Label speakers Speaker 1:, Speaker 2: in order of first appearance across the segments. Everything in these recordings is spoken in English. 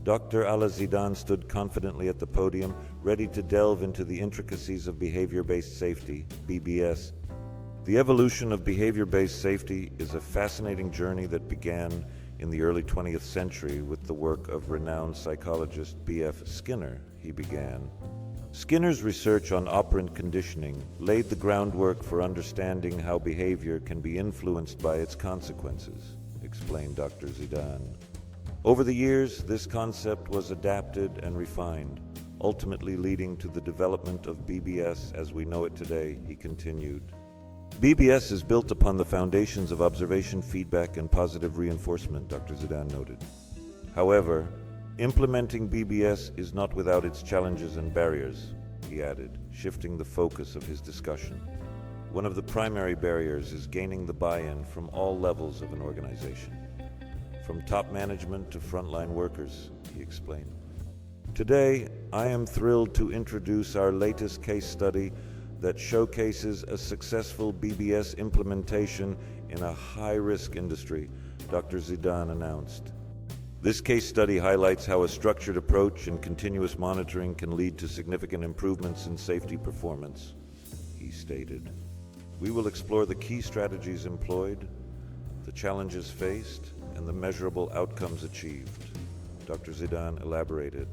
Speaker 1: Dr.Alaa stood confidently at the podium, ready to delve into the intricacies of behavior-based safety, BBS. The evolution of behavior-based safety is a fascinating journey that began in the early 20th century with the work of renowned psychologist B.F. Skinner, he began. Skinner's research on operant conditioning laid the groundwork for understanding how behavior can be influenced by its consequences, explained Dr. Zidan. Over the years, this concept was adapted and refined, ultimately leading to the development of BBS as we know it today, he continued. BBS is built upon the foundations of observation, feedback, and positive reinforcement, Dr. Zidan noted. However, implementing BBS is not without its challenges and barriers, he added, shifting the focus of his discussion. One of the primary barriers is gaining the buy-in from all levels of an organization, from top management to frontline workers, he explained. Today, I am thrilled to introduce our latest case study that showcases a successful BBS implementation in a high-risk industry, Dr. Zidan announced. This case study highlights how a structured approach and continuous monitoring can lead to significant improvements in safety performance, he stated. We will explore the key strategies employed, the challenges faced, and the measurable outcomes achieved, Dr. Zidan elaborated.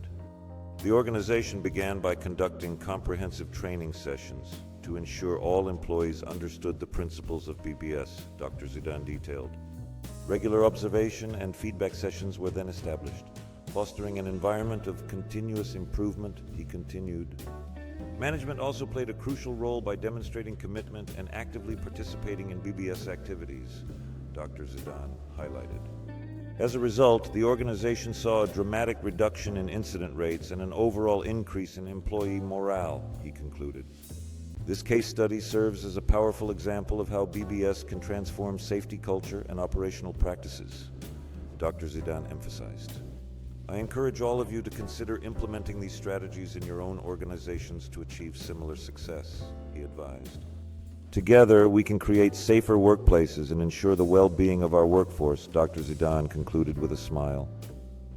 Speaker 1: The organization began by conducting comprehensive training sessions to ensure all employees understood the principles of BBS, Dr. Zidan detailed. Regular observation and feedback sessions were then established, fostering an environment of continuous improvement, he continued. Management also played a crucial role by demonstrating commitment and actively participating in BBS activities, Dr. Zidan highlighted. As a result, the organization saw a dramatic reduction in incident rates and an overall increase in employee morale, he concluded. This case study serves as a powerful example of how BBS can transform safety culture and operational practices, Dr. Zidan emphasized. I encourage all of you to consider implementing these strategies in your own organizations to achieve similar success, he advised. Together, we can create safer workplaces and ensure the well-being of our workforce, Dr. Zidan concluded with a smile.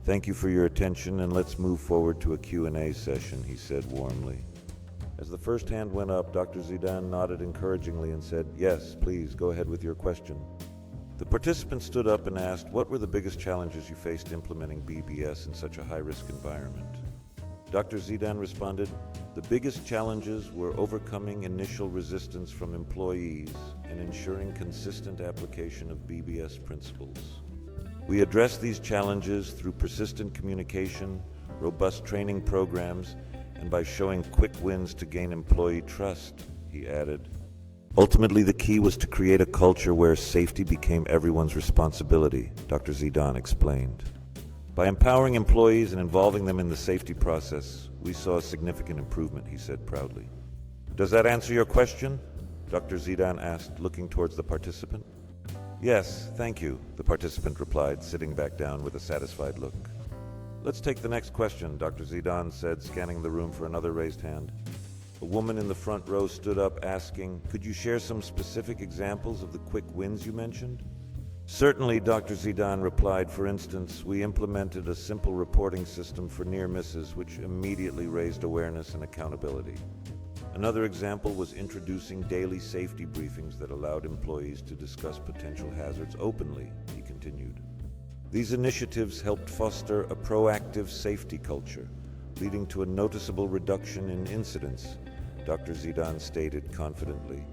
Speaker 1: Thank you for your attention, and let's move forward to a Q&A session, he said warmly. As the first hand went up, Dr. Zidan nodded encouragingly and said, yes, please, go ahead with your question. The participant stood up and asked, what were the biggest challenges you faced implementing BBS in such a high-risk environment? Dr. Zidan responded, the biggest challenges were overcoming initial resistance from employees and ensuring consistent application of BBS principles. We addressed these challenges through persistent communication, robust training programs, and by showing quick wins to gain employee trust, he added. Ultimately, the key was to create a culture where safety became everyone's responsibility, Dr. Zidan explained. By empowering employees and involving them in the safety process, we saw a significant improvement, he said proudly. Does that answer your question? Dr. Zidan asked, looking towards the participant. Yes, thank you, the participant replied, sitting back down with a satisfied look. Let's take the next question, Dr. Zidan said, scanning the room for another raised hand. A woman in the front row stood up asking, could you share some specific examples of the quick wins you mentioned? Certainly, Dr. Zidan replied. For instance, we implemented a simple reporting system for near misses, which immediately raised awareness and accountability. Another example was introducing daily safety briefings that allowed employees to discuss potential hazards openly, he continued. These initiatives helped foster a proactive safety culture, leading to a noticeable reduction in incidents, Dr. Zidan stated confidently.